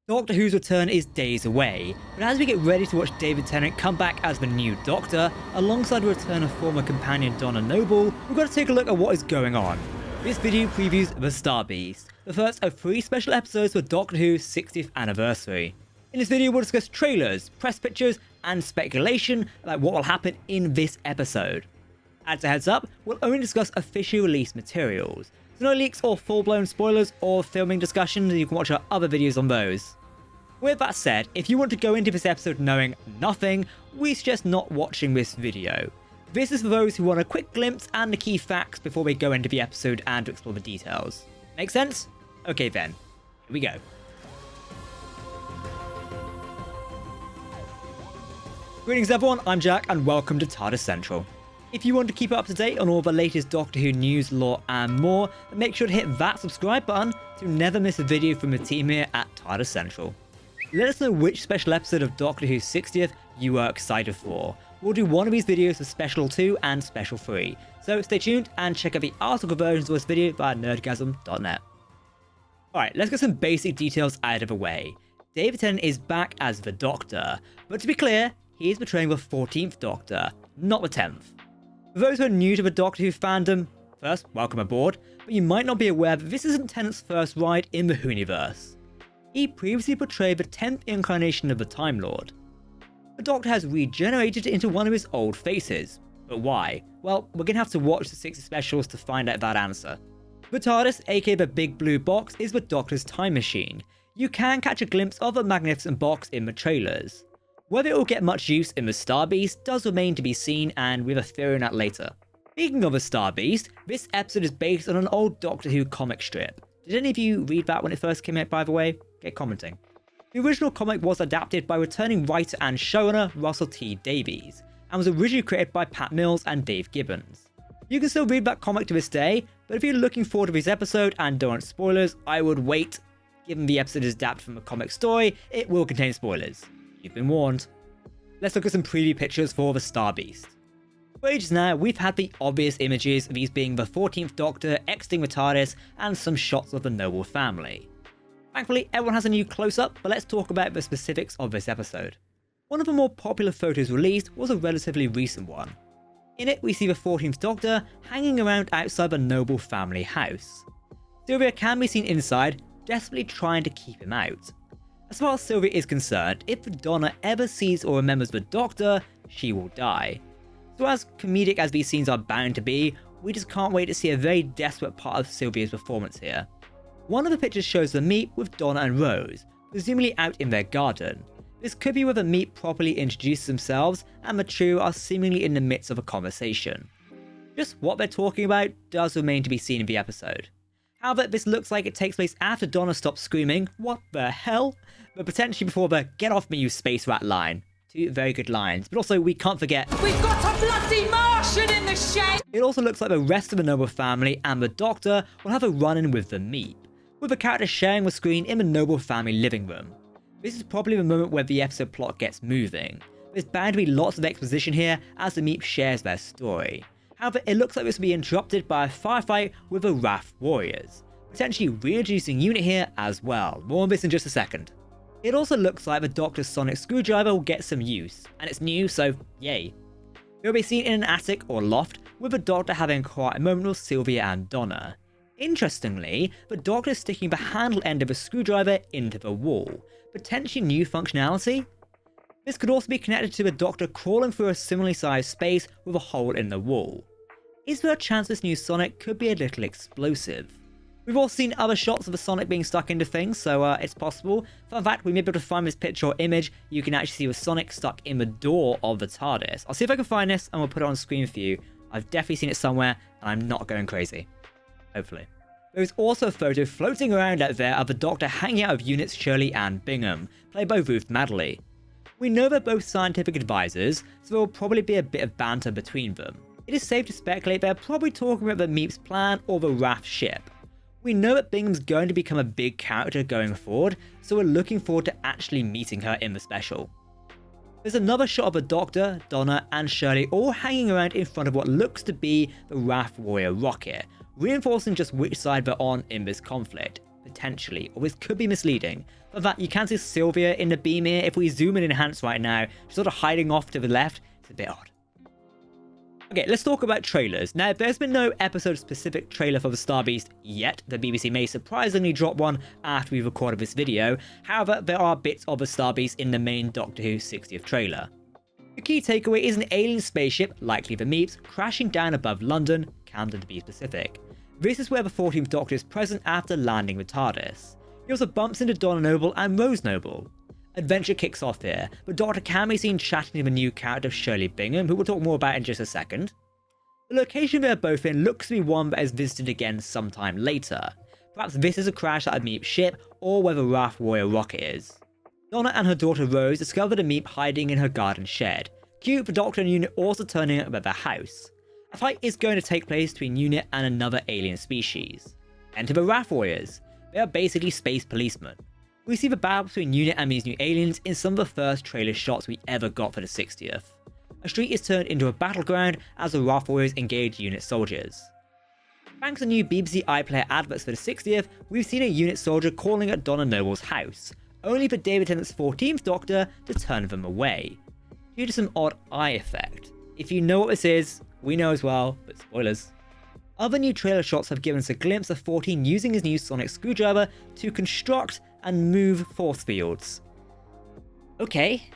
Doctor Who's return is days away, but as we get ready to watch David Tennant come back as the new Doctor, alongside the return of former companion Donna Noble, we've got to take a look at what is going on. This video previews The Star Beast, the first of 3 special episodes for Doctor Who's 60th anniversary. In this video we'll discuss trailers, press pictures, and speculation about what will happen in this episode. As a heads up, we'll only discuss officially released materials, so no leaks or full-blown spoilers or filming discussions, and you can watch our other videos on those. With that said, if you want to go into this episode knowing nothing, we suggest not watching this video. This is for those who want a quick glimpse and the key facts before they go into the episode and to explore the details. Make sense? Okay then, here we go. Greetings everyone, I'm Jack and welcome to Tardis Central. If you want to keep up to date on all the latest Doctor Who news, lore and more, then make sure to hit that subscribe button to never miss a video from the team here at Tardis Central. Let us know which special episode of Doctor Who's 60th you are excited for. We'll do one of these videos for Special 2 and Special 3, so stay tuned and check out the article versions of this video via nerdgasm.net. Alright, let's get some basic details out of the way. David Tennant is back as the Doctor, but to be clear, he is portraying the 14th Doctor, not the 10th. For those who are new to the Doctor Who fandom, first, welcome aboard, but you might not be aware that this isn't Tennant's first ride in the Whoniverse. He previously portrayed the 10th incarnation of the Time Lord. The Doctor has regenerated into one of his old faces, but why? Well, we're gonna have to watch the 60 specials to find out that answer. The Tardis, aka the Big Blue Box, is the Doctor's time machine. You can catch a glimpse of the magnificent box in the trailers. Whether it will get much use in the Star Beast does remain to be seen, and we'll have a theory on that later. Speaking of the Star Beast, this episode is based on an old Doctor Who comic strip. Did any of you read that when it first came out, by the way? Get commenting. The original comic was adapted by returning writer and showrunner Russell T Davies, and was originally created by Pat Mills and Dave Gibbons. You can still read that comic to this day, but if you're looking forward to this episode and don't want spoilers, I would wait. Given the episode is adapted from a comic story, it will contain spoilers. You've been warned. Let's look at some preview pictures for the Star Beast. For ages now, we've had the obvious images of these being the 14th Doctor exiting the TARDIS and some shots of the Noble family. Thankfully, everyone has a new close-up, but let's talk about the specifics of this episode. One of the more popular photos released was a relatively recent one. In it, we see the 14th Doctor hanging around outside the Noble family house. Sylvia can be seen inside, desperately trying to keep him out. As far as Sylvia is concerned, if Donna ever sees or remembers the Doctor, she will die. So as comedic as these scenes are bound to be, we just can't wait to see a very desperate part of Sylvia's performance here. One of the pictures shows them meet with Donna and Rose, presumably out in their garden. This could be where the meet properly introduces themselves and the trio are seemingly in the midst of a conversation. Just what they're talking about does remain to be seen in the episode. However, this looks like it takes place after Donna stops screaming, "What the hell?" but potentially before the "Get off me, you space rat" line. 2 very good lines, but also we can't forget, "We've got a bloody Martian in the shed!" It also looks like the rest of the Noble family and the Doctor will have a run-in with the Meep, with the characters sharing the screen in the Noble family living room. This is probably the moment where the episode plot gets moving. There's bound to be lots of exposition here as the Meep shares their story. However, it looks like this will be interrupted by a firefight with the Wrath Warriors, potentially reintroducing Unit here as well. More on this in just a second. It also looks like the Doctor's sonic screwdriver will get some use, and it's new, so yay. It will be seen in an attic or loft, with the Doctor having a quiet moment with Sylvia and Donna. Interestingly, the Doctor is sticking the handle end of a screwdriver into the wall, potentially new functionality? This could also be connected to the Doctor crawling through a similarly sized space with a hole in the wall. Is there a chance this new Sonic could be a little explosive? We've all seen other shots of the Sonic being stuck into things, so it's possible. Fun fact, we may be able to find this picture or image. You can actually see the Sonic stuck in the door of the TARDIS. I'll see if I can find this and we'll put it on screen for you. I've definitely seen it somewhere and I'm not going crazy. Hopefully. There's also a photo floating around out there of the Doctor hanging out with units Shirley and Bingham, played by Ruth Madeley. We know they're both scientific advisors, so there will probably be a bit of banter between them. It is safe to speculate they're probably talking about the Meep's plan or the Wrath ship. We know that Bingham's going to become a big character going forward, so we're looking forward to actually meeting her in the special. There's another shot of the Doctor, Donna, and Shirley all hanging around in front of what looks to be the Wrath Warrior rocket, reinforcing just which side they're on in this conflict, potentially, or this could be misleading. For that, you can see Sylvia in the beam here. If we zoom in and enhance right now, she's sort of hiding off to the left. It's a bit odd. Okay, let's talk about trailers. Now, there's been no episode-specific trailer for the Star Beast yet. The BBC may surprisingly drop one after we recorded this video. However, there are bits of the Star Beast in the main Doctor Who 60th trailer. The key takeaway is an alien spaceship, likely the Meeps, crashing down above London, Camden to be specific. This is where the 14th Doctor is present after landing the Tardis. He also bumps into Donna Noble and Rose Noble. Adventure kicks off here, but Doctor can be seen chatting with a new character, Shirley Bingham, who we'll talk more about in just a second. The location they're both in looks to be one that is visited again sometime later. Perhaps this is a crash at a Meep ship, or where the Wrath Warrior rocket is. Donna and her daughter Rose discover the Meep hiding in her garden shed. Cue the Doctor and Unit also turning up at their house. A fight is going to take place between Unit and another alien species. Enter the Wrath Warriors. They are basically space policemen. We see the battle between Unit and these new aliens in some of the first trailer shots we ever got for the 60th. A street is turned into a battleground as the Wrath Warriors engage Unit soldiers. Thanks to new BBC iPlayer adverts for the 60th, we've seen a Unit soldier calling at Donna Noble's house, only for David Tennant's 14th Doctor to turn them away, due to some odd eye effect. If you know what this is, we know as well, but spoilers. Other new trailer shots have given us a glimpse of 14 using his new sonic screwdriver to construct and move force fields. Okay.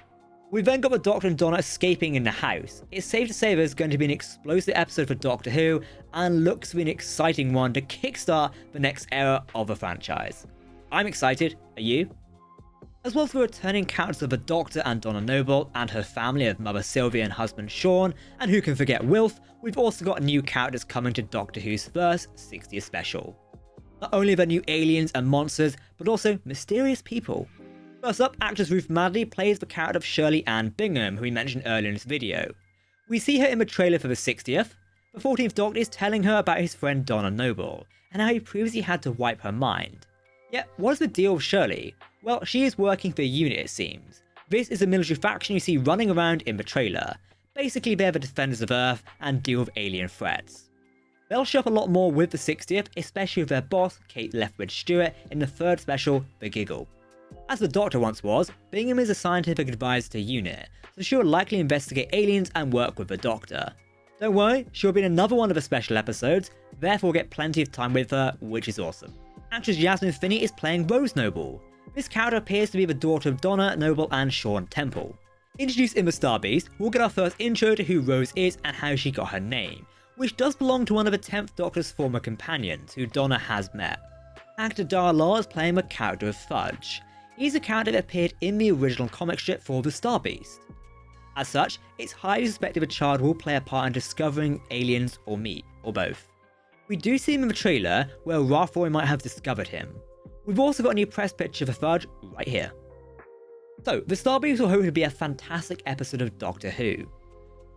We've then got the Doctor and Donna escaping in the house. It's safe to say there's going to be an explosive episode for Doctor Who, and looks to be an exciting one to kickstart the next era of the franchise. I'm excited, are you? As well as the returning characters of the Doctor and Donna Noble and her family of Mother Sylvia and husband Sean, and who can forget Wilf, we've also got new characters coming to Doctor Who's first 60th special. Not only are there new aliens and monsters, but also mysterious people. First up, actress Ruth Madeley plays the character of Shirley Ann Bingham, who we mentioned earlier in this video. We see her in the trailer for the 60th. The 14th Doctor is telling her about his friend Donna Noble, and how he previously had to wipe her mind. Yet, what is the deal with Shirley? Well, she is working for a unit, it seems. This is a military faction you see running around in the trailer. Basically, they're the defenders of Earth and deal with alien threats. They'll show up a lot more with the 60th, especially with their boss, Kate Lethbridge-Stewart, in the third special, The Giggle. As the Doctor once was, Bingham is a scientific advisor to UNIT, so she'll likely investigate aliens and work with the Doctor. Don't worry, she'll be in another one of the special episodes, therefore get plenty of time with her, which is awesome. Actress Yasmin Finney is playing Rose Noble. This character appears to be the daughter of Donna Noble and Sean Temple. Introduced in the Star Beast, we'll get our first intro to who Rose is and how she got her name, which does belong to one of the 10th Doctor's former companions, who Donna has met. Actor Dara Law is playing the character of Fudge. He's a character that appeared in the original comic strip for the Star Beast. As such, it's highly suspected a child will play a part in discovering aliens or Meep, or both. We do see him in the trailer, where Wrath Warrior might have discovered him. We've also got a new press picture for Fudge right here. So, the Star Beast will hope to be a fantastic episode of Doctor Who.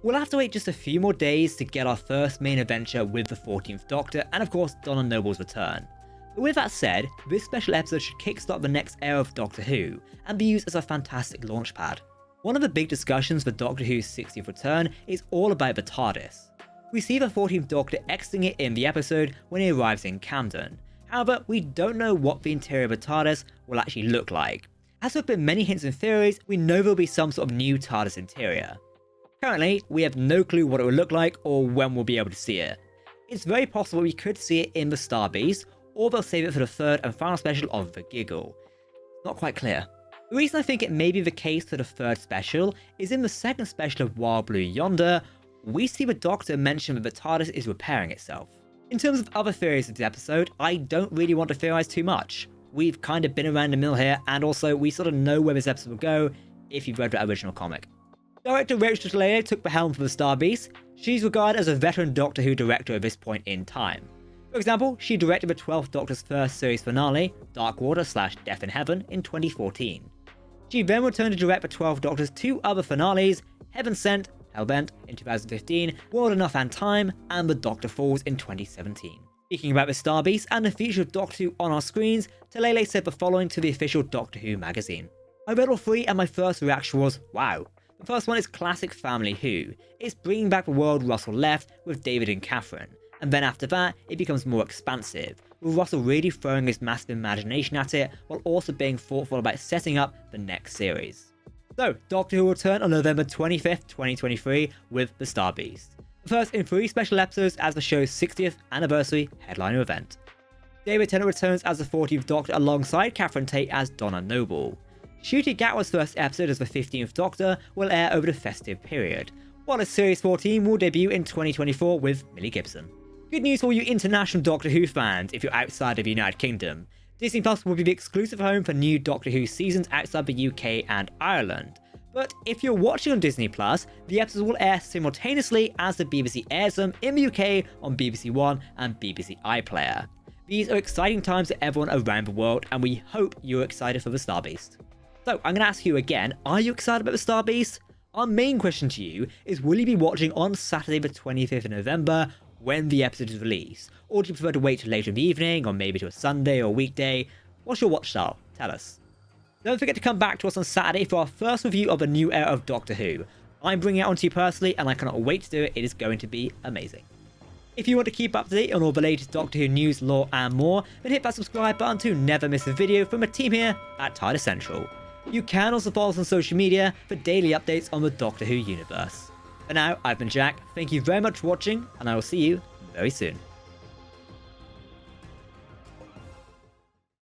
We'll have to wait just a few more days to get our first main adventure with the 14th Doctor, and of course Donna Noble's return. But with that said, this special episode should kickstart the next era of Doctor Who, and be used as a fantastic launchpad. One of the big discussions for Doctor Who's 60th return is all about the Tardis. We see the 14th Doctor exiting it in the episode when he arrives in Camden. However, we don't know what the interior of the Tardis will actually look like. As there have been many hints and theories, we know there will be some sort of new Tardis interior. Currently, we have no clue what it will look like or when we'll be able to see it. It's very possible we could see it in the Star Beast, or they'll save it for the third and final special of The Giggle. Not quite clear. The reason I think it may be the case for the third special is in the second special of Wild Blue Yonder, we see the Doctor mention that the TARDIS is repairing itself. In terms of other theories of the episode, I don't really want to theorize too much. We've kind of been around the mill here, and also we sort of know where this episode will go if you've read the original comic. Director Rachel Talalay took the helm for the Star Beast. She's regarded as a veteran Doctor Who director at this point in time. For example, she directed the 12th Doctor's first series finale, Dark Water / Death in Heaven, in 2014. She then returned to direct the 12th Doctor's two other finales, Heaven Sent, Hellbent in 2015, World Enough and Time, and The Doctor Falls in 2017. Speaking about the Star Beast and the future of Doctor Who on our screens, Talalay said the following to the official Doctor Who magazine. I read all three and my first reaction was, wow. The first one is classic Family Who. It's bringing back the world Russell left with David and Catherine. And then after that, it becomes more expansive, with Russell really throwing his massive imagination at it while also being thoughtful about setting up the next series. So, Doctor Who will return on November 25th, 2023 with The Star Beast. First in 3 special episodes as the show's 60th anniversary headliner event. David Tennant returns as the 40th Doctor alongside Catherine Tate as Donna Noble. Ncuti Gatwa's first episode as the 15th Doctor will air over the festive period, while a Series 14 will debut in 2024 with Millie Gibson. Good news for you international Doctor Who fans if you're outside of the United Kingdom. Disney Plus will be the exclusive home for new Doctor Who seasons outside the UK and Ireland. But if you're watching on Disney Plus, the episodes will air simultaneously as the BBC airs them in the UK on BBC One and BBC iPlayer. These are exciting times for everyone around the world, and we hope you're excited for The Star Beast. So I'm going to ask you again, are you excited about The Star Beast? Our main question to you is, will you be watching on Saturday the 25th of November when the episode is released? Or do you prefer to wait till later in the evening, or maybe to a Sunday or weekday? What's your watch style? Tell us. Don't forget to come back to us on Saturday for our first review of the new era of Doctor Who. I'm bringing it onto you personally, and I cannot wait to do it. It is going to be amazing. If you want to keep up to date on all the latest Doctor Who news, lore, and more, then hit that subscribe button to never miss a video from a team here at Tardis Central. You can also follow us on social media for daily updates on the Doctor Who universe. For now, I've been Jack, thank you very much for watching, and I will see you very soon.